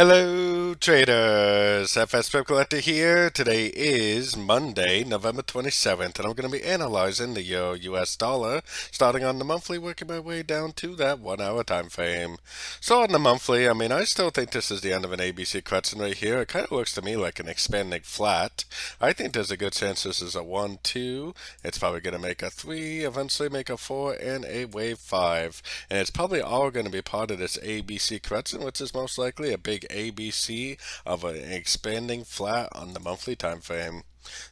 Hello traders, FX Pip Collector here. Today is Monday, November 27th, and I'm going to be analyzing the Euro US dollar, starting on the monthly, working my way down to that 1 hour time frame. So on the monthly, I still think this is the end of an ABC correction right here. It kind of looks to me like an expanding flat. I think there's a good chance this is a 1, 2. It's probably going to make a 3, eventually make a 4, and a wave 5. And it's probably all going to be part of this ABC correction, which is most likely a big ABC of an expanding flat on the monthly time frame.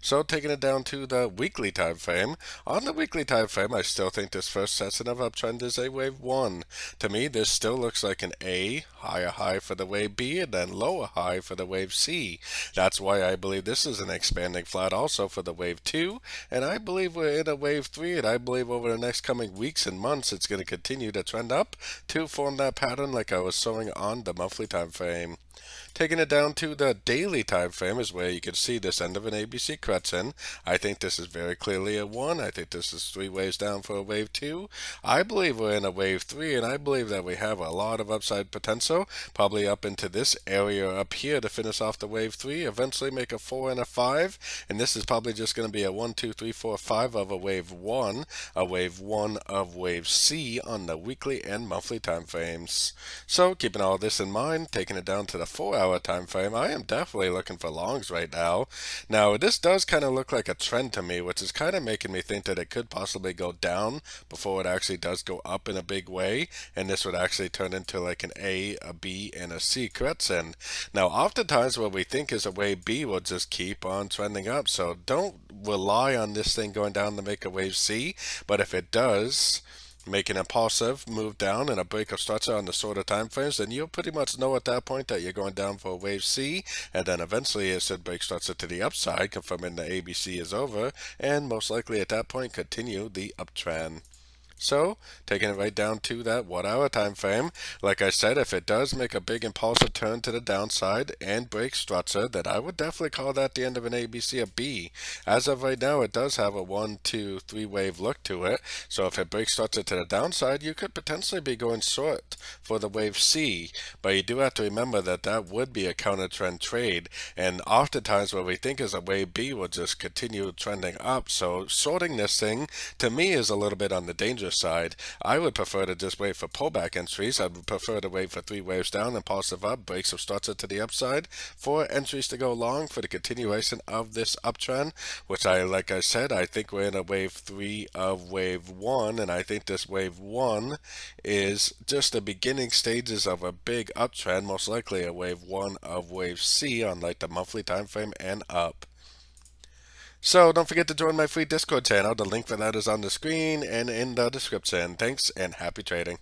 So taking it down to the weekly time frame, on the weekly time frame, I still think this first section of uptrend is a wave 1. To me, this still looks like an A, higher high for the wave B, and then lower high for the wave C. That's why I believe this is an expanding flat also for the wave 2, and I believe we're in a wave 3, and I believe over the next coming weeks and months, it's going to continue to trend up to form that pattern like I was showing on the monthly time frame. Taking it down to the daily time frame is where you can see this end of an ABC correction. I think this is very clearly a 1. I think this is 3 waves down for a wave 2. I believe we're in a wave 3, and I believe that we have a lot of upside potential, probably up into this area up here to finish off the wave 3, eventually make a 4 and a 5, and this is probably just going to be a 1, 2, 3, 4, 5 of a wave 1 of wave C on the weekly and monthly time frames. So keeping all this in mind, taking it down to the 4-hour time frame, I am definitely looking for longs right now. Now, this does kind of look like a trend to me, which is kind of making me think that it could possibly go down before it actually does go up in a big way, and this would actually turn into like an A, a B, and a C correction. Now, oftentimes what we think is a wave B will just keep on trending up, so don't rely on this thing going down to make a wave C, but if it does make an impulsive move down and a break of structure on the shorter time frames, then you'll pretty much know at that point that you're going down for a wave C, and then eventually it should break structure to the upside, confirming the ABC is over, and most likely at that point continue the uptrend. So, taking it right down to that 1 hour time frame, like I said, if it does make a big impulsive turn to the downside and break structure, then I would definitely call that the end of an ABC, a B. As of right now, it does have a 1, 2, 3 wave look to it. So if it breaks structure to the downside, you could potentially be going short for the wave C. But you do have to remember that that would be a counter trend trade. And oftentimes what we think is a wave B will just continue trending up. So shorting this thing, to me, is a little bit on the dangerous side. I would prefer to just wait for pullback entries. I would prefer to wait for 3 waves down and positive up, breaks of structure to the upside, for entries to go long for the continuation of this uptrend, which like I said, I think we're in a wave 3 of wave 1, and I think this wave 1 is just the beginning stages of a big uptrend, most likely a wave 1 of wave C on like the monthly time frame and up. So don't forget to join my free Discord channel. The link for that is on the screen and in the description. Thanks and happy trading.